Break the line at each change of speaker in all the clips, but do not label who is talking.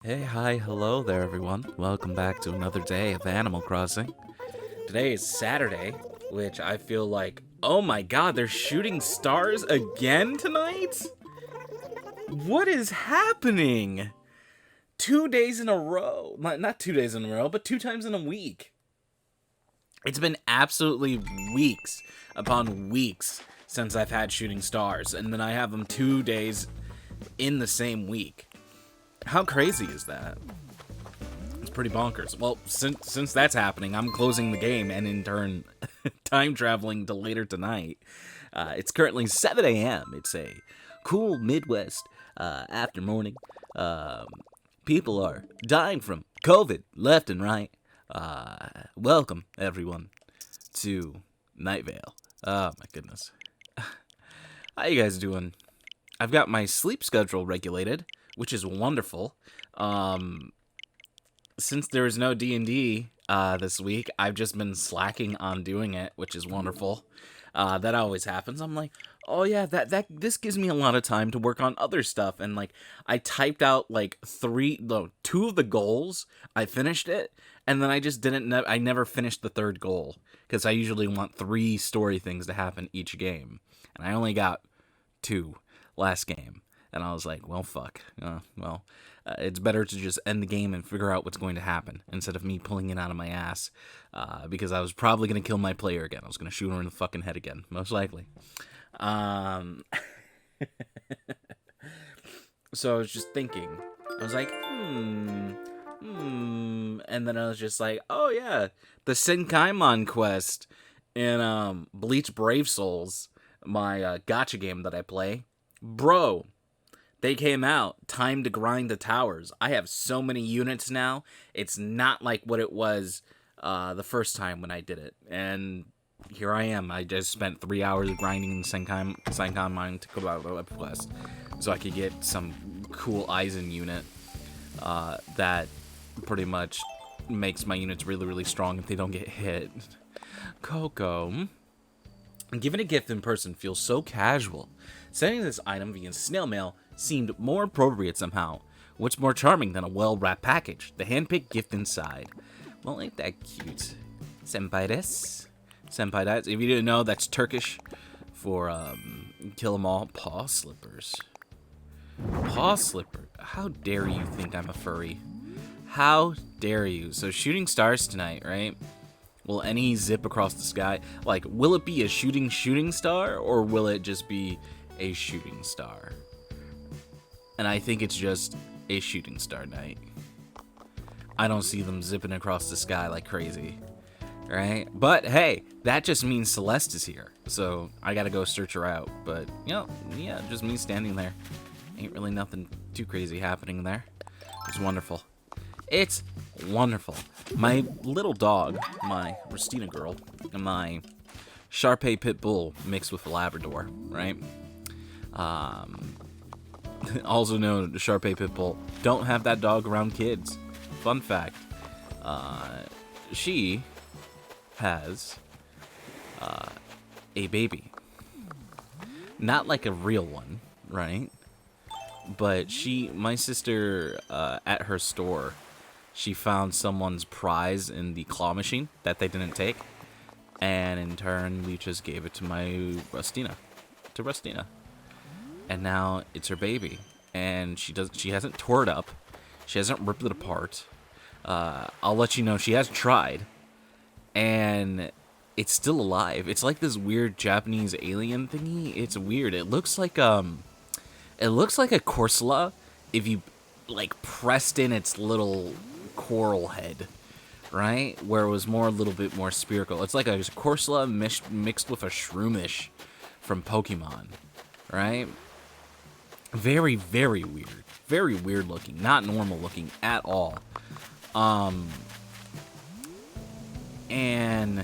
Hey, hi, hello there, everyone. Welcome back to another day of Animal Crossing. Today is Saturday, which I feel like, oh my god, they're shooting stars again tonight? What is happening? 2 days in a row. Not 2 days in a row, but 2 times in a week. It's been absolutely weeks upon weeks since I've had shooting stars, and then I have them 2 days in the same week. How crazy is that? It's pretty bonkers. Well, since that's happening, I'm closing the game and in turn time traveling to later tonight. It's currently 7 a.m. It's a cool Midwest after morning. People are dying from COVID left and right. Welcome, everyone, to Night Vale. Oh, my goodness. How you guys doing? I've got my sleep schedule regulated, which is wonderful. Since there is no D&D this week, I've just been slacking on doing it, which is wonderful. That always happens. I'm like, oh yeah, this gives me a lot of time to work on other stuff. And like, I typed out like two of the goals. I finished it, and then I just didn't. I never finished the third goal because I usually want 3 story things to happen each game, and I only got 2 last game. And I was like, well, fuck. It's better to just end the game and figure out what's going to happen instead of me pulling it out of my ass because I was probably going to kill my player again. I was going to shoot her in the fucking head again, most likely. So I was just thinking. I was like, And then I was just like, oh, yeah, the Senkaimon quest in Bleach Brave Souls, my gacha game that I play. Bro, they came out. Time to grind the towers. I have so many units now. It's not like what it was the first time when I did it. And here I am. I just spent 3 hours grinding Senkai Mine to go out of the quest so I could get some cool Aizen unit that pretty much makes my units really, really strong if they don't get hit. Coco. Giving a gift in person feels so casual. Sending this item via snail mail seemed more appropriate somehow. What's more charming than a well-wrapped package? The hand-picked gift inside. Well, ain't that cute? Senpai des? Senpai des? If you didn't know, that's Turkish for kill 'em all. Paw slippers. Paw slipper. How dare you think I'm a furry? How dare you? So shooting stars tonight, right? Will any zip across the sky? Like, will it be a shooting star, or will it just be a shooting star? And I think it's just a shooting star night. I don't see them zipping across the sky like crazy, right? But hey, that just means Celeste is here, so I gotta go search her out. But, yeah, just me standing there. Ain't really nothing too crazy happening there. It's wonderful. It's wonderful. My little dog, my Rustina girl, and my Shar-Pei Pit Bull mixed with a Labrador, right? Also known as Shar-Pei Pit Bull. Don't have that dog around kids. Fun fact. She has a baby. Not like a real one, right? But my sister, at her store, she found someone's prize in the claw machine that they didn't take. And in turn, we just gave it to my Rustina. And now it's her baby. And she hasn't tore it up. She hasn't ripped it apart. I'll let you know she has tried. And it's still alive. It's like this weird Japanese alien thingy. It's weird. It looks like a Corsola if you like pressed in its little coral head, right? Where it was a little bit more spherical. It's like a Corsola mixed with a Shroomish from Pokemon, right? Very, very weird. Very weird looking. Not normal looking at all. And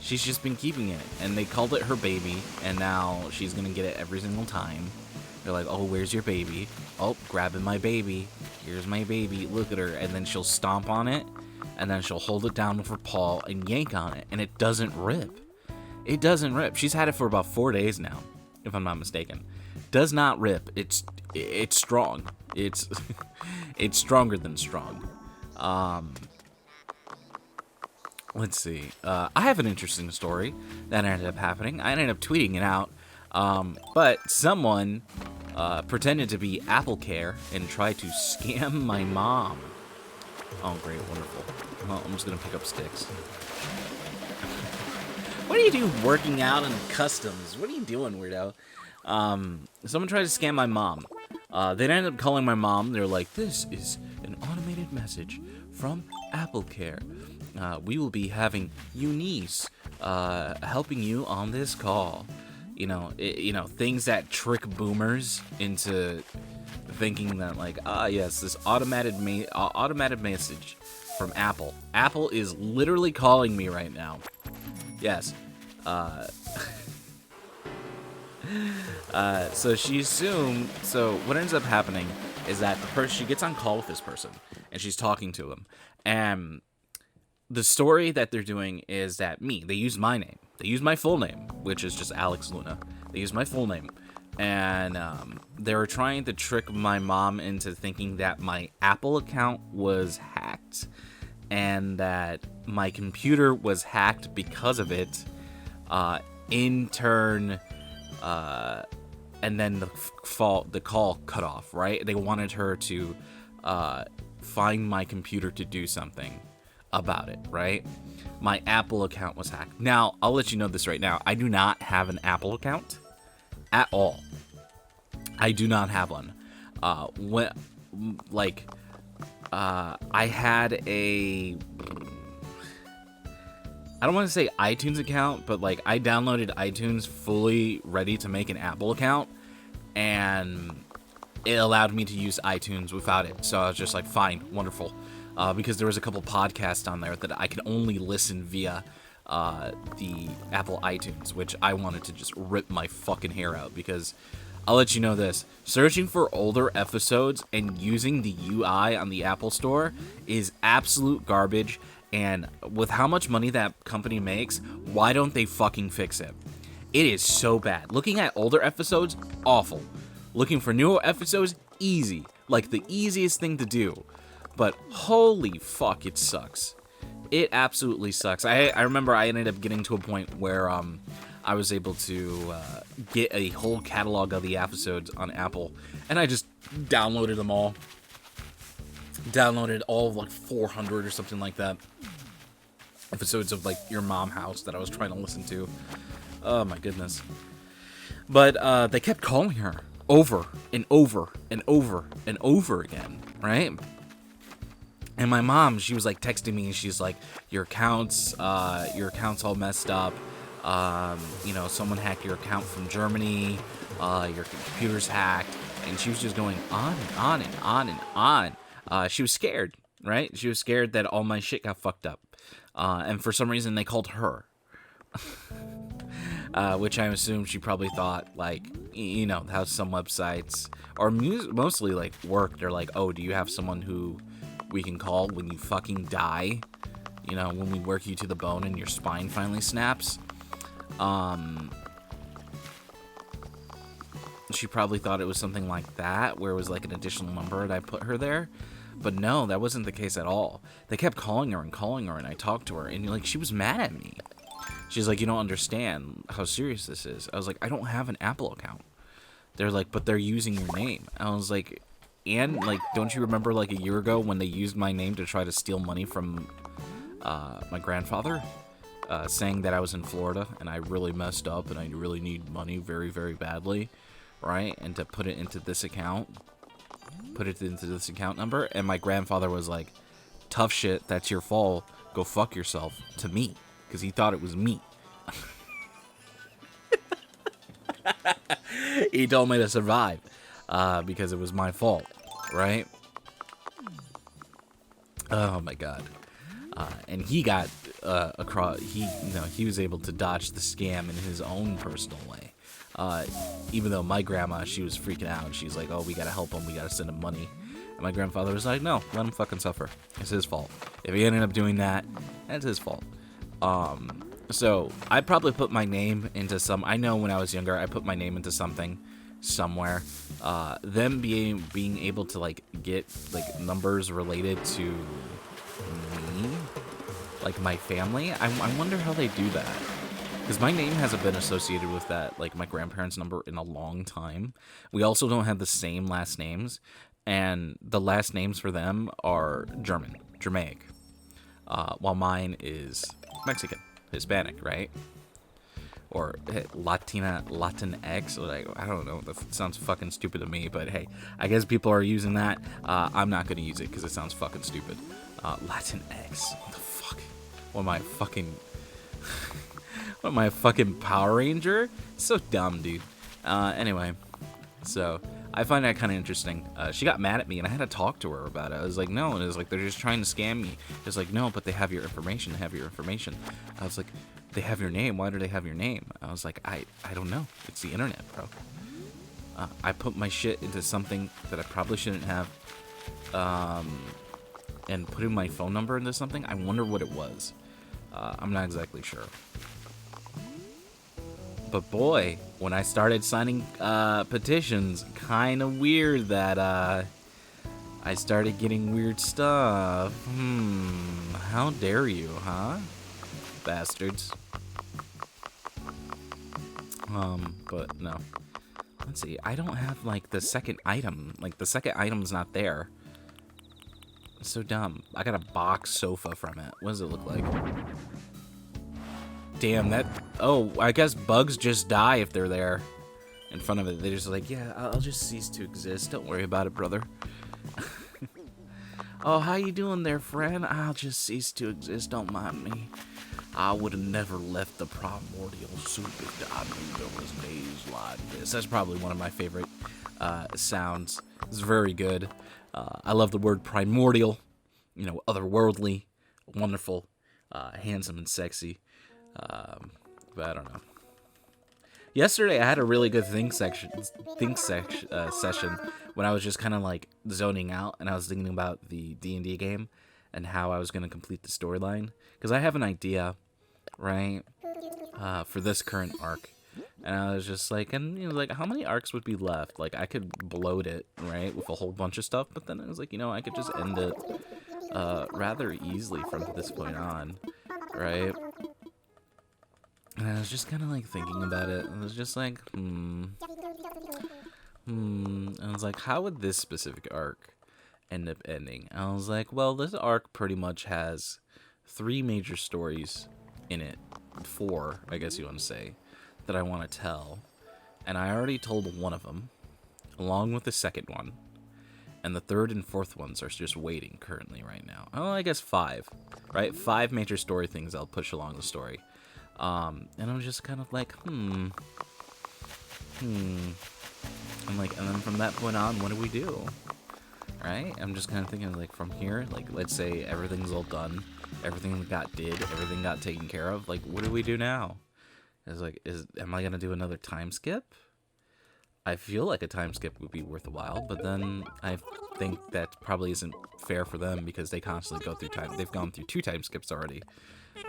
she's just been keeping it, and they called it her baby, and now she's gonna get it every single time. They're like, oh, where's your baby? Oh, grabbing my baby. Here's my baby. Look at her. And then she'll stomp on it, and then she'll hold it down with her paw and yank on it, and it doesn't rip. It doesn't rip. She's had it for about 4 days now, if I'm not mistaken. Does not rip. It's strong. It's it's stronger than strong. Let's see. I have an interesting story that ended up happening. I ended up tweeting it out, but someone pretended to be AppleCare and tried to scam my mom. Oh, great, wonderful. Well, I'm just gonna pick up sticks. What do you do working out in customs? What are you doing, weirdo? Someone tried to scam my mom. They ended up calling my mom. They're like, "This is an automated message from AppleCare. We will be having Eunice helping you on this call." Things that trick boomers into thinking that, like, yes, this automated message from Apple. Apple is literally calling me right now. Yes. So she assumed. So what ends up happening is that she gets on call with this person and she's talking to him, and the story that they're doing is that they use my name. They use my full name, which is just Alex Luna. They use my full name. And they were trying to trick my mom into thinking that my Apple account was hacked. And that my computer was hacked because of it. In turn, and then the call cut off, right? They wanted her to find my computer to do something about it, right? My Apple account was hacked. Now, I'll let you know this right now. I do not have an Apple account at all. I do not have one. I had a, I don't want to say iTunes account, but like I downloaded iTunes fully ready to make an Apple account, and it allowed me to use iTunes without it. So I was just like, fine, wonderful. Because there was a couple podcasts on there that I could only listen via the Apple iTunes, which I wanted to just rip my fucking hair out, because I'll let you know this. Searching for older episodes and using the UI on the Apple Store is absolute garbage, and with how much money that company makes, why don't they fucking fix it? It is so bad. Looking at older episodes, awful. Looking for newer episodes, easy. Like the easiest thing to do. But holy fuck, it sucks. It absolutely sucks. I remember I ended up getting to a point where I was able to get a whole catalog of the episodes on Apple, and I just downloaded them all. Downloaded all of like 400 or something like that. Episodes of like Your Mom House that I was trying to listen to. Oh my goodness. But they kept calling her over and over and over and over again, right? And my mom, she was like texting me, and she's like, your account's all messed up. Someone hacked your account from Germany. Your computer's hacked. And she was just going on and on and on and on. She was scared, right? She was scared that all my shit got fucked up. And for some reason, they called her. Which I assume she probably thought, like, how some websites, or mostly like work, they're like, oh, do you have someone who we can call when you fucking die? When we work you to the bone and your spine finally snaps. She probably thought it was something like that, where it was like an additional number and I put her there. But no, that wasn't the case at all. They kept calling her, and I talked to her, and like, she was mad at me. She's like, you don't understand how serious this is. I was like, I don't have an Apple account. They're like, but they're using your name. I was like, and like, don't you remember like a year ago when they used my name to try to steal money from my grandfather? Saying that I was in Florida and I really messed up and I really need money very, very badly, right? And to put it into this account number. And my grandfather was like, tough shit, that's your fault. Go fuck yourself, to me. Because he thought it was me. He told me to survive because it was my fault, right? Oh my god. And he got across. He was able to dodge the scam in his own personal way. Even though my grandma, she was freaking out. She's like, "Oh, we gotta help him. We gotta send him money." And my grandfather was like, "No, let him fucking suffer. It's his fault. If he ended up doing that, that's his fault." So I probably put my name into some. I know when I was younger, I put my name into something somewhere. Them being able to like get like numbers related to me, like my family. I wonder how they do that. Because my name hasn't been associated with that, like my grandparents' number, in a long time. We also don't have the same last names, and the last names for them are Germanic, while mine is Mexican, Hispanic, right? Or Latinx, like, I don't know, that sounds fucking stupid to me, but hey, I guess people are using that. I'm not gonna use it because it sounds fucking stupid. Latinx, what the fuck? What am I fucking... What am I, a fucking Power Ranger? So dumb, dude. Anyway, so I find that kind of interesting. She got mad at me, and I had to talk to her about it. I was like, no, and it was like, they're just trying to scam me. It's like, no, but they have your information. They have your information. I was like, they have your name. Why do they have your name? I was like, I don't know. It's the internet, bro. I put my shit into something that I probably shouldn't have, and putting my phone number into something. I wonder what it was. I'm not exactly sure. But boy, when I started signing petitions, kind of weird that I started getting weird stuff. How dare you, huh? Bastards. But no. Let's see, I don't have, like, the second item. Like, the second item's not there. It's so dumb. I got a box sofa from it. What does it look like? Damn, that... Oh, I guess bugs just die if they're there in front of it. They're just like, yeah, I'll just cease to exist. Don't worry about it, brother. Oh, how you doing there, friend? I'll just cease to exist. Don't mind me. I would have never left the primordial soup if I knew there was days like this. That's probably one of my favorite sounds. It's very good. I love the word primordial. You know, otherworldly, wonderful, handsome, and sexy. But I don't know. Yesterday I had a really good session when I was just kind of like zoning out and I was thinking about the D&D game and how I was going to complete the storyline, because I have an idea, right, for this current arc, and I was just like, and you know, like, how many arcs would be left? Like, I could bloat it, right, with a whole bunch of stuff, but then I was like, you know, I could just end it rather easily from this point on, right? And I was just kind of like thinking about it. I was just like, I was like, how would this specific arc end up ending? I was like, well, this arc pretty much has 3 major stories in it. 4, I guess you want to say, that I want to tell. And I already told one of them, along with the second one. And the 3rd and 4th ones are just waiting currently right now. Oh, I guess 5, right? 5 major story things I'll push along the story. And I'm just kind of like, I'm like, and then from that point on, what do we do? Right? I'm just kind of thinking, like, from here, like, let's say everything's all done, everything got taken care of, like, what do we do now? It's like, am I gonna do another time skip? I feel like a time skip would be worthwhile, but then I think that probably isn't fair for them because they constantly go through time. They've gone through 2 time skips already.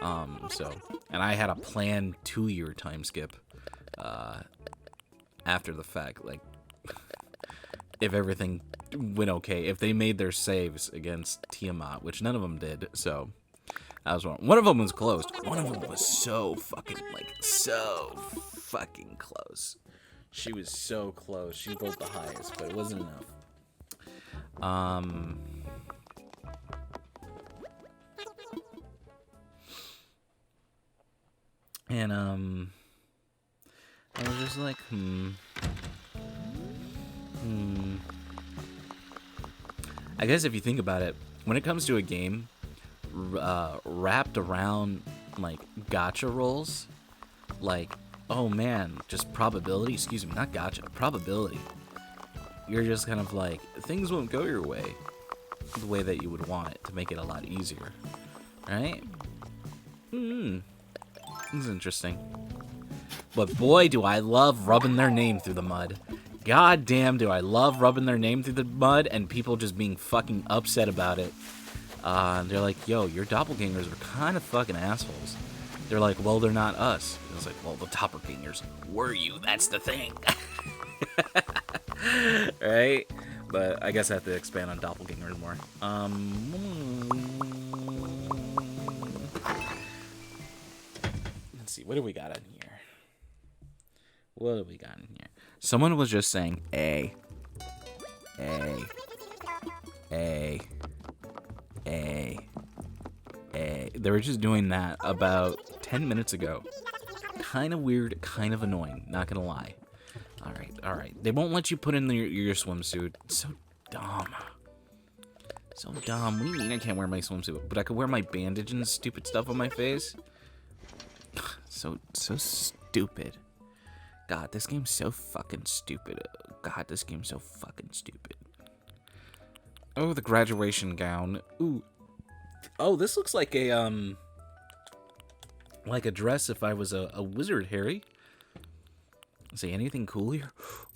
And I had a planned 2-year time skip after the fact. Like, if everything went okay, if they made their saves against Tiamat, which none of them did, so that was one. One of them was closed. One of them was so fucking close. She was so close. She rolled the highest, but it wasn't enough. And, I was just like, I guess if you think about it, when it comes to a game, wrapped around, like, gacha rolls, like, oh man, just probability, excuse me, not gacha, probability. You're just kind of like, things won't go your way, the way that you would want it, to make it a lot easier, right? This is interesting. But boy, do I love rubbing their name through the mud. God damn, do I love rubbing their name through the mud and people just being fucking upset about it. They're like, yo, your doppelgangers are kind of fucking assholes. They're like, well, they're not us. I was like, well, the doppelgangers were you. That's the thing. Right? But I guess I have to expand on doppelgangers more. Let's see. What do we got in here? What do we got in here? Someone was just saying A. A. A. A. A. They were just doing that about 10 minutes ago. Kind of weird, kind of annoying, not gonna lie. Alright. They won't let you put in your swimsuit. It's so dumb. So dumb. What do you mean I can't wear my swimsuit? But I could wear my bandage and stupid stuff on my face? So stupid. God, this game's so fucking stupid. God, this game's so fucking stupid. Oh, the graduation gown. Ooh. Oh, this looks like a dress if I was a wizard, Harry. Say anything cool here?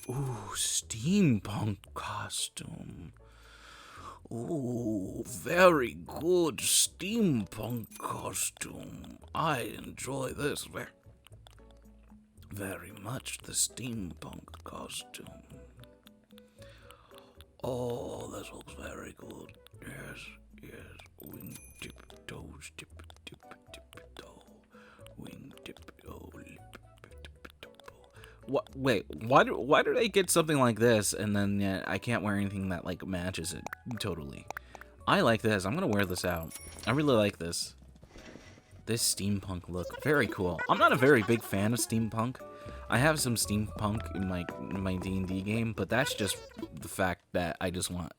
Ooh, steampunk costume. Ooh, very good steampunk costume. I enjoy this very much, the steampunk costume. Oh, this looks very good. Yes. Wing tip toes, tip toe. Wing tip toe, lip toe. What? Wait, why do they get something like this and then I can't wear anything that like matches it totally? I like this. I'm gonna wear this out. I really like this. This steampunk look, very cool. I'm not a very big fan of steampunk. I have some steampunk in my D&D game, but that's just the fact that I just want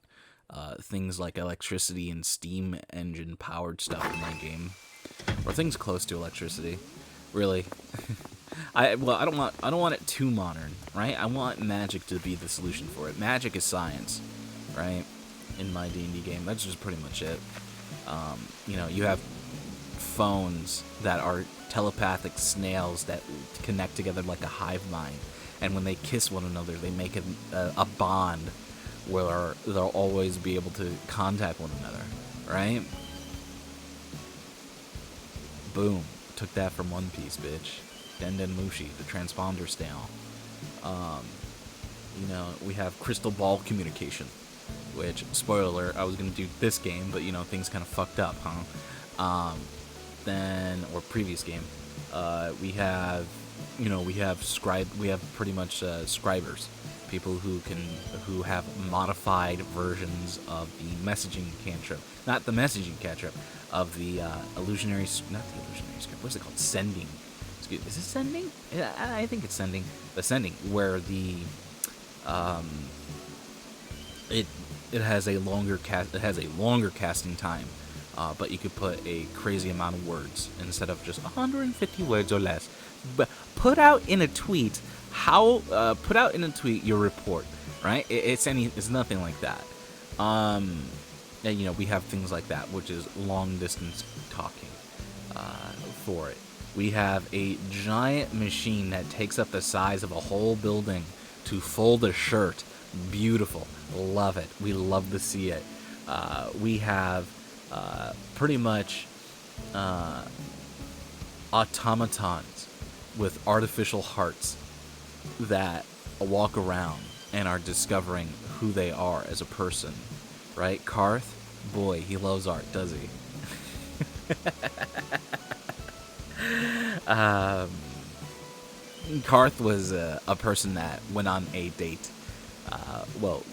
things like electricity and steam engine powered stuff in my game, or things close to electricity. Really, I don't want it too modern, right? I want magic to be the solution for it. Magic is science, right? In my D&D game, that's just pretty much it. You have phones that are telepathic snails that connect together like a hive mind, and when they kiss one another, they make a bond where they'll always be able to contact one another, right? Boom. Took that from One Piece, bitch. Den Mushi, the transponder style. We have crystal ball communication, which, spoiler alert, I was going to do this game, but, things kind of fucked up, huh? Or previous game, we have pretty much scribers, people who have modified versions of the messaging cantrip, not the messaging cantrip, of the illusionary script. What's it called? Sending. Is it sending? Yeah, I think it's sending. The sending, where the it has a longer casting time. But you could put a crazy amount of words instead of just 150 words or less. But put out in a tweet your report, right? It's nothing like that. And we have things like that, which is long distance talking. For it, we have a giant machine that takes up the size of a whole building to fold a shirt. Beautiful, love it. We love to see it. We have pretty much automatons with artificial hearts that walk around and are discovering who they are as a person, right? Karth, boy, he loves art, does he? Karth was a person that went on a date.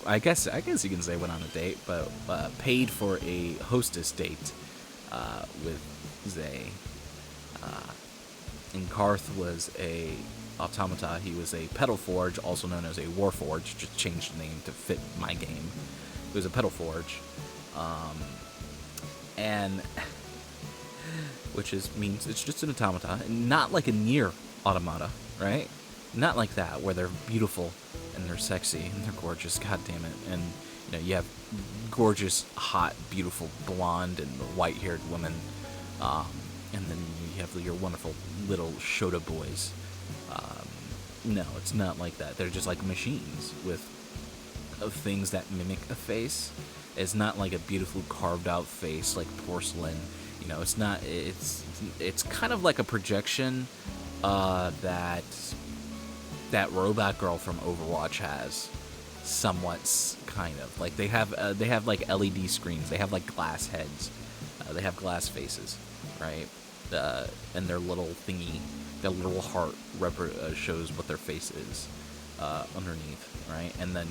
I guess you can say went on a date, but paid for a hostess date with Zay. And Karth was a automata. He was a pedal forge, also known as a warforge. Just changed the name to fit my game. It was a pedal forge, and which means it's just an automata, not like a near automata, right? Not like that, where they're beautiful and they're sexy and they're gorgeous. God damn it! And you have gorgeous, hot, beautiful, blonde and white-haired women, and then you have your wonderful little Shota boys. No, it's not like that. They're just like machines with things that mimic a face. It's not like a beautiful carved out face like porcelain. It's not. It's kind of like a projection that that robot girl from Overwatch has. Somewhat, kind of. Like, they have like LED screens. They have like glass heads. They have glass faces, right? And their little thingy, their little heart shows what their face is underneath, right? And then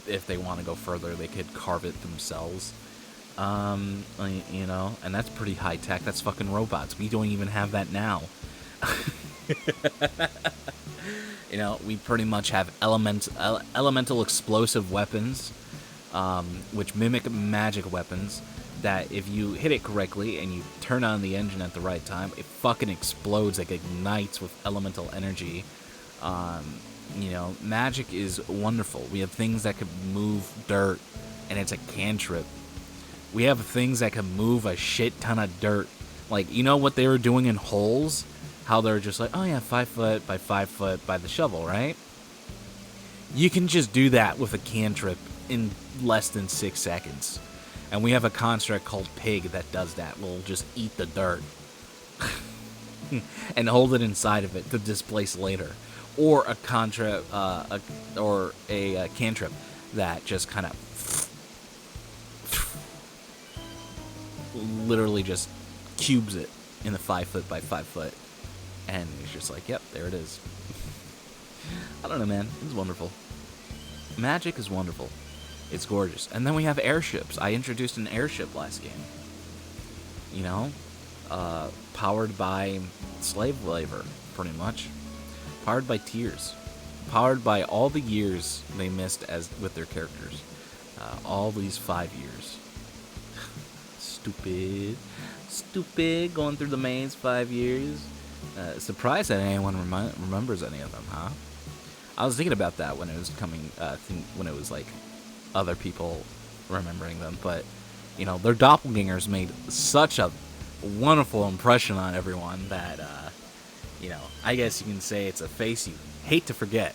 if they want to go further, they could carve it themselves. You know, and that's pretty high tech. That's fucking robots. We don't even have that now. You know, we pretty much have elemental explosive weapons, which mimic magic weapons, that if you hit it correctly and you turn on the engine at the right time, it fucking explodes, like ignites with elemental energy. You know, magic is wonderful. We have things that could move dirt, and it's a cantrip. We have things that can move a shit ton of dirt. Like, you know what they were doing in holes? How they're just like, oh yeah, 5 foot by 5 foot by the shovel, right? You can just do that with a cantrip in less than 6 seconds. And we have a construct called Pig that does that. We'll just eat the dirt and hold it inside of it to displace later. Or a cantrip that just kind of literally just cubes it in the 5 foot by 5 foot. And it's just like, yep, there it is. I don't know, man. It's wonderful. Magic is wonderful. It's gorgeous. And then we have airships. I introduced an airship last game. You know? Powered by slave labor, pretty much. Powered by tears. Powered by all the years they missed as with their characters. All these 5 years. Stupid. Going through the maze 5 years. Surprised that anyone remembers any of them, huh? I was thinking about that when it was coming, when it was like other people remembering them, but you know, their doppelgangers made such a wonderful impression on everyone that you know, I guess you can say it's a face you hate to forget.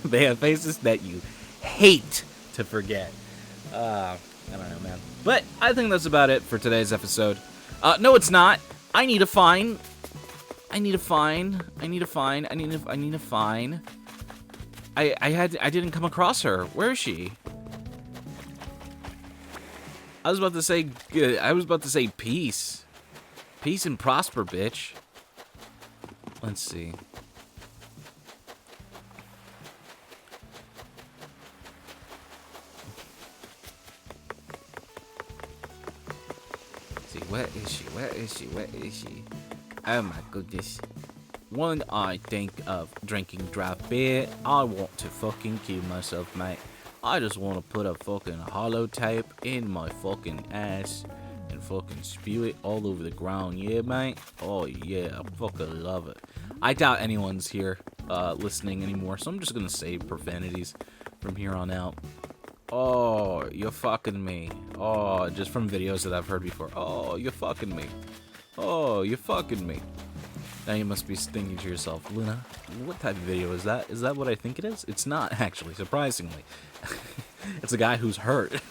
They have faces that you hate to forget. I don't know, man. But I think that's about it for today's episode. No, it's not. I need a fine. I didn't come across her. Where is she? I was about to say peace. Peace and prosper, bitch. Let's see. Where is she? Oh my goodness. When I think of drinking draft beer, I want to fucking kill myself, mate. I just want to put a fucking holotape in my fucking ass and fucking spew it all over the ground, yeah, mate? Oh, yeah, I fucking love it. I doubt anyone's here listening anymore, so I'm just gonna say profanities from here on out. Oh, you're fucking me. Oh, just from videos that I've heard before. Oh, you're fucking me. Oh, you're fucking me. Now you must be thinking to yourself, Luna, what type of video is that? Is that what I think it is? It's not, actually, surprisingly. It's a guy who's hurt.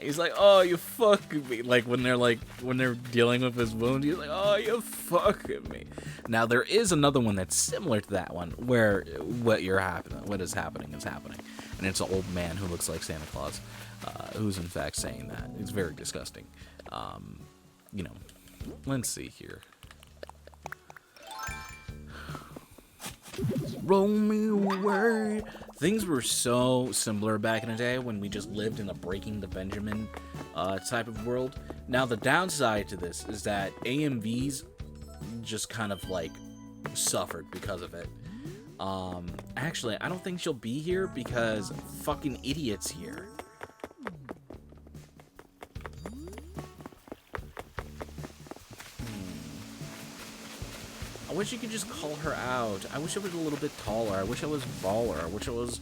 He's like, oh, you fucking me. Like when they're dealing with his wound, he's like, oh, you fucking me. Now there is another one that's similar to that one, where what is happening is happening. And it's an old man who looks like Santa Claus, who's in fact saying that. It's very disgusting. You know, let's see here. Roll me away. Things were so similar back in the day when we just lived in a Breaking the Benjamin type of world. Now the downside to this is that AMVs just kind of like suffered because of it. Actually, I don't think she'll be here because fucking idiots here. I wish you could just call her out. I wish I was a little bit taller. I wish I was baller. I wish I was...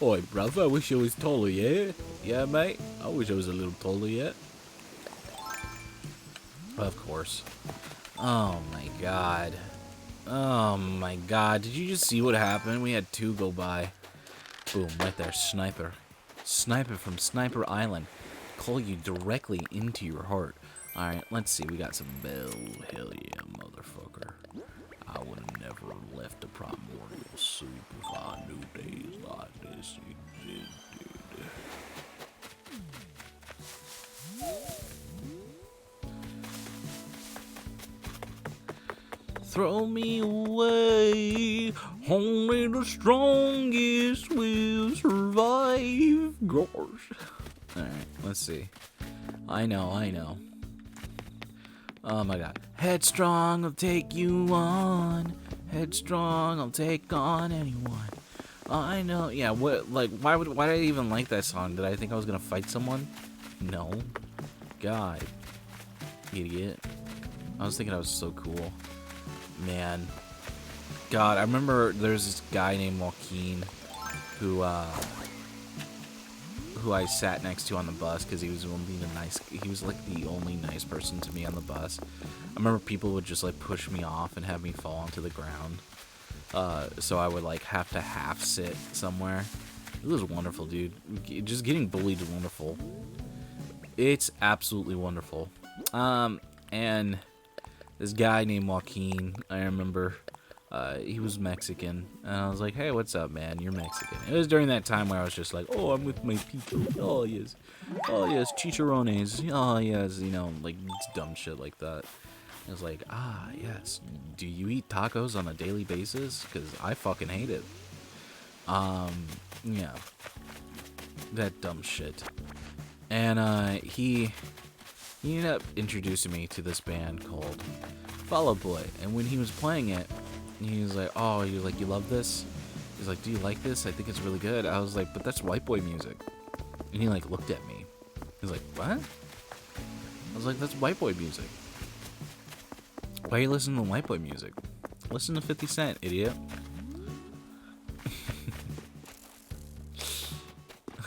Oi, brother, I wish I was taller, yeah? Yeah, mate? I wish I was a little taller, yeah? Of course. Oh, my God. Oh, my God. Did you just see what happened? We had 2 go by. Boom, right there. Sniper. Sniper from Sniper Island. call you directly into your heart. Alright, let's see. We got some bell. Hell yeah, motherfucker. I would have never left the primordial soup if I knew days like this existed. Throw me away, only the strongest will survive. Gosh. Alright, let's see. I know. Oh my god. Headstrong, I'll take you on. Headstrong, I'll take on anyone. I know. Yeah, what, like, why did I even like that song? Did I think I was gonna fight someone? No. God. Idiot. I was thinking I was so cool. Man. God, I remember there's this guy named Joaquin who I sat next to on the bus because he was he was like the only nice person to me on the bus. I remember people would just like push me off and have me fall onto the ground. So I would like have to half sit somewhere. It was wonderful, dude. Just getting bullied is wonderful. It's absolutely wonderful. And this guy named Joaquin, I remember, he was Mexican, and I was like, hey, what's up, man? You're Mexican. It was during that time where I was just like, oh, I'm with my people. Oh, yes, chicharrones. Oh, yes, you know, like, dumb shit like that. I was like, ah, yes, do you eat tacos on a daily basis? Because I fucking hate it. Yeah, that dumb shit. And, he ended up introducing me to this band called Fall Out Boy, and when he was playing it, he was like, oh, you love this? He's like, do you like this? I think it's really good. I was like, but that's white boy music. And he like looked at me. He was like, what? I was like, that's white boy music. Why are you listening to white boy music? Listen to 50 Cent, idiot.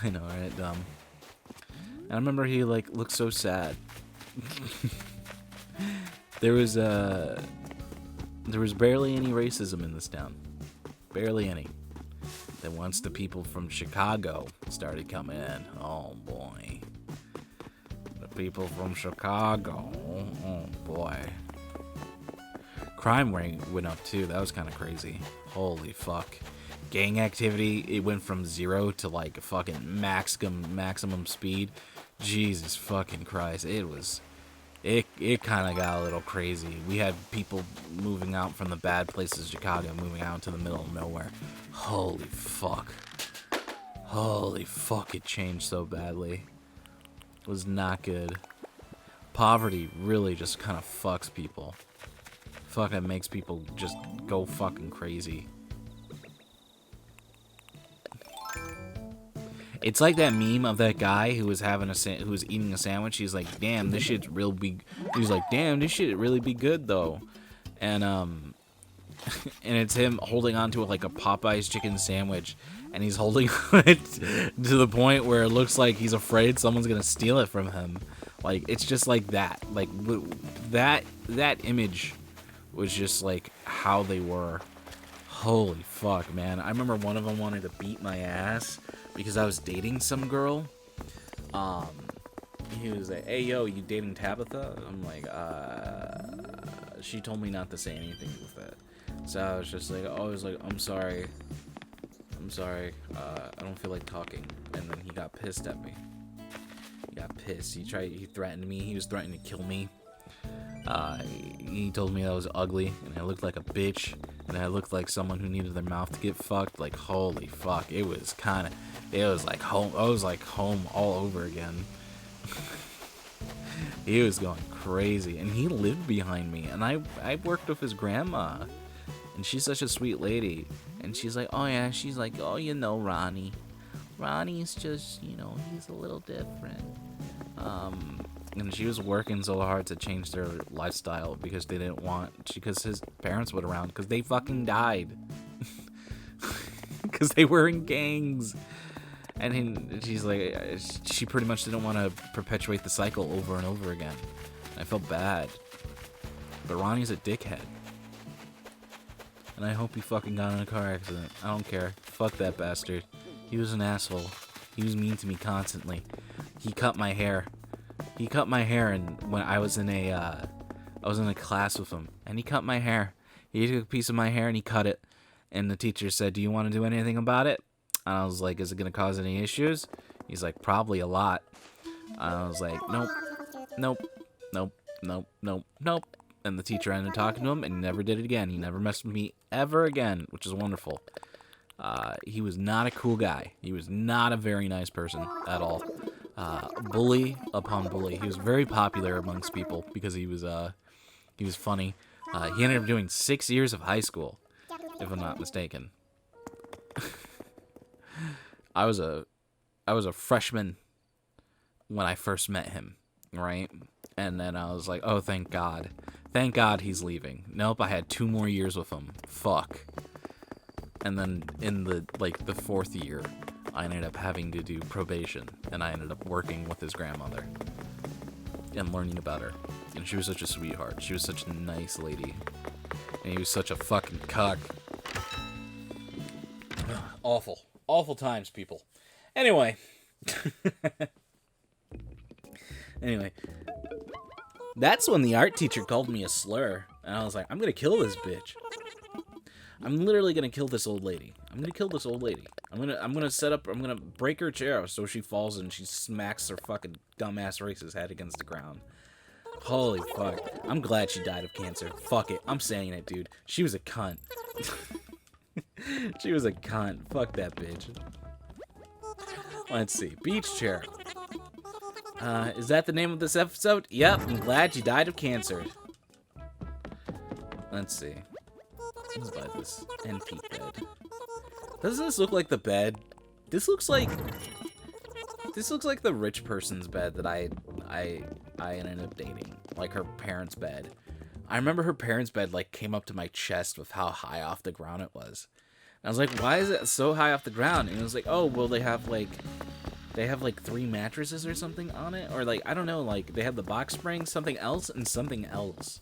I know, right? Dumb. And I remember he like looked so sad. There was barely any racism in this town. Barely any. Then once the people from Chicago started coming in, oh boy. The people from Chicago, oh boy. Crime rate went up too. That was kind of crazy. Holy fuck. Gang activity, it went from 0 to like fucking maximum speed. Jesus fucking Christ. It kind of got a little crazy. We had people moving out from the bad places, Chicago, moving out to the middle of nowhere. Holy fuck. Holy fuck, it changed so badly. It was not good. Poverty really just kind of fucks people. Fucking makes people just go fucking crazy. It's like that meme of that guy who was who was eating a sandwich. He's like, "Damn, this shit's real big." He's like, "Damn, this shit really be good though," and and it's him holding on to like a Popeye's chicken sandwich, and he's holding it to the point where it looks like he's afraid someone's gonna steal it from him. Like it's just like that. Like that image was just like how they were. Holy fuck, man! I remember one of them wanted to beat my ass because I was dating some girl. He was like, hey, yo, you dating Tabitha? I'm like, she told me not to say anything with that. So I was just like, I'm sorry. I don't feel like talking. And then he got pissed at me. He got pissed. He threatened me. He was threatening to kill me. He told me I was ugly and I looked like a bitch and I looked like someone who needed their mouth to get fucked. Like, holy fuck. It was like home. I was like home all over again. He was going crazy and he lived behind me and I worked with his grandma and she's such a sweet lady and she's like, oh yeah, she's like, oh, you know, Ronnie's just, you know, he's a little different. And she was working so hard to change their lifestyle because they didn't want, because his parents were around, because they fucking died. Because they were in gangs. And she's like, she pretty much didn't want to perpetuate the cycle over and over again. I felt bad. But Ronnie's a dickhead. And I hope he fucking got in a car accident. I don't care. Fuck that bastard. He was an asshole. He was mean to me constantly. He cut my hair. He cut my hair, and when I was in a class with him, and he cut my hair. He took a piece of my hair and he cut it. And the teacher said, "Do you want to do anything about it?" And I was like, "Is it going to cause any issues?" He's like, "Probably a lot." And I was like, "Nope, nope, nope, nope, nope, nope." And the teacher ended up talking to him, and he never did it again. He never messed with me ever again, which is wonderful. He was not a cool guy. He was not a very nice person at all. Bully upon bully. He was very popular amongst people because he was funny. He ended up doing 6 years of high school, if I'm not mistaken. I was a freshman when I first met him, right? And then I was like, oh, thank God. Thank God he's leaving. Nope, I had 2 more years with him. Fuck. And then in the 4th year, I ended up having to do probation, and I ended up working with his grandmother and learning about her. And she was such a sweetheart. She was such a nice lady. And he was such a fucking cuck. Awful. Awful times, people. Anyway. That's when the art teacher called me a slur. And I was like, I'm gonna kill this bitch. I'm literally gonna kill this old lady. I'm gonna break her chair so she falls and she smacks her fucking dumbass racist head against the ground. Holy fuck. I'm glad she died of cancer. Fuck it. I'm saying it, dude. She was a cunt. She was a cunt. Fuck that bitch. Let's see. Beach chair. Is that the name of this episode? Yep. I'm glad you died of cancer. Let's see. Let's buy this antique bed. Doesn't this look like the bed? This looks like the rich person's bed that I ended up dating. Like her parents' bed. I remember her parents' bed came up to my chest with how high off the ground it was. And I was like, why is it so high off the ground? And it was like, oh, well, they have 3 mattresses or something on it, or I don't know, they have the box spring, something else, and something else.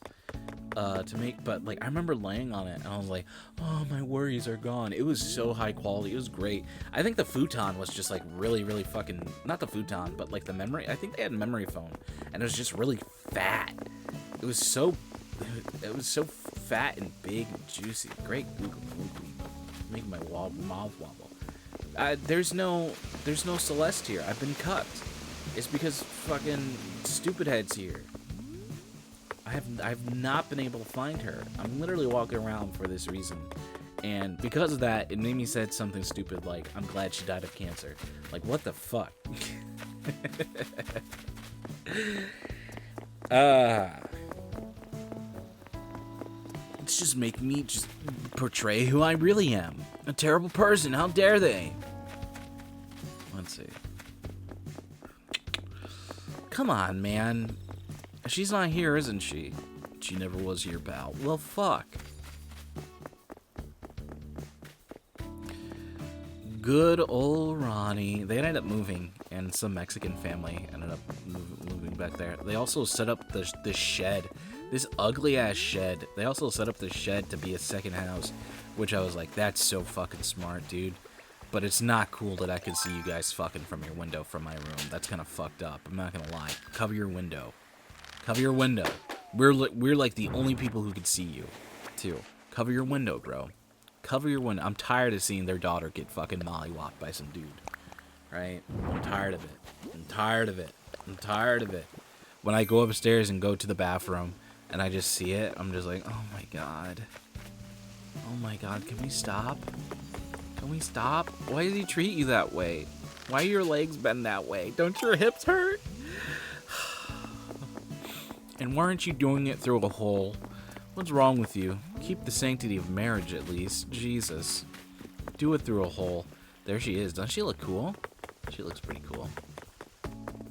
To make, but I remember laying on it and I was like, oh, my worries are gone. It was so high quality. It was great. I think the futon was just really, really fucking, not the futon, but the memory. I think they had memory foam, and it was just really fat. It was so fat and big and juicy. Great googly googly, making my mouth wobble. There's no Celeste here. I've been cucked. It's because fucking stupid head's here. I've not been able to find her. I'm literally walking around for this reason. And because of that, it made me say something stupid like, I'm glad she died of cancer. What the fuck? It's just making me just portray who I really am. A terrible person. How dare they? Let's see. Come on, man. She's not here, isn't she? She never was here, pal. Well, fuck. Good old Ronnie. They ended up moving, and some Mexican family ended up moving back there. They also set up this shed. This ugly-ass shed. They also set up this shed to be a second house, which I was like, that's so fucking smart, dude. But it's not cool that I can see you guys fucking from your window from my room. That's kind of fucked up. I'm not gonna lie. Cover your window. Cover your window. We're the only people who can see you, too. Cover your window, bro. Cover your window. I'm tired of seeing their daughter get fucking mollywopped by some dude. Right? I'm tired of it. I'm tired of it. I'm tired of it. When I go upstairs and go to the bathroom and I just see it, I'm just like, oh my god. Oh my god, can we stop? Can we stop? Why does he treat you that way? Why are your legs bend that way? Don't your hips hurt? And why aren't you doing it through a hole? What's wrong with you? Keep the sanctity of marriage, at least. Jesus. Do it through a hole. There she is. Doesn't she look cool? She looks pretty cool.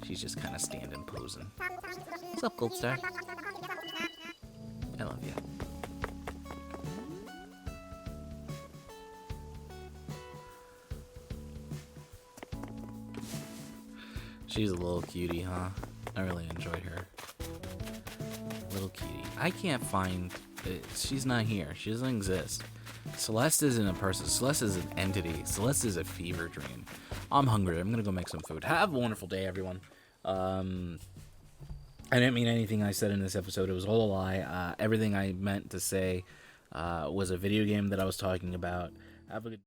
She's just kind of standing, posing. What's up, Gold Star? I love you. She's a little cutie, huh? I really enjoyed her. Little cutie. I can't find it. She's not here. She doesn't exist. Celeste isn't a person. Celeste is an entity. Celeste is a fever dream. I'm hungry. I'm gonna go make some food. Have a wonderful day, everyone. I didn't mean anything I said in this episode. It was all a lie. Everything I meant to say was a video game that I was talking about. Have a good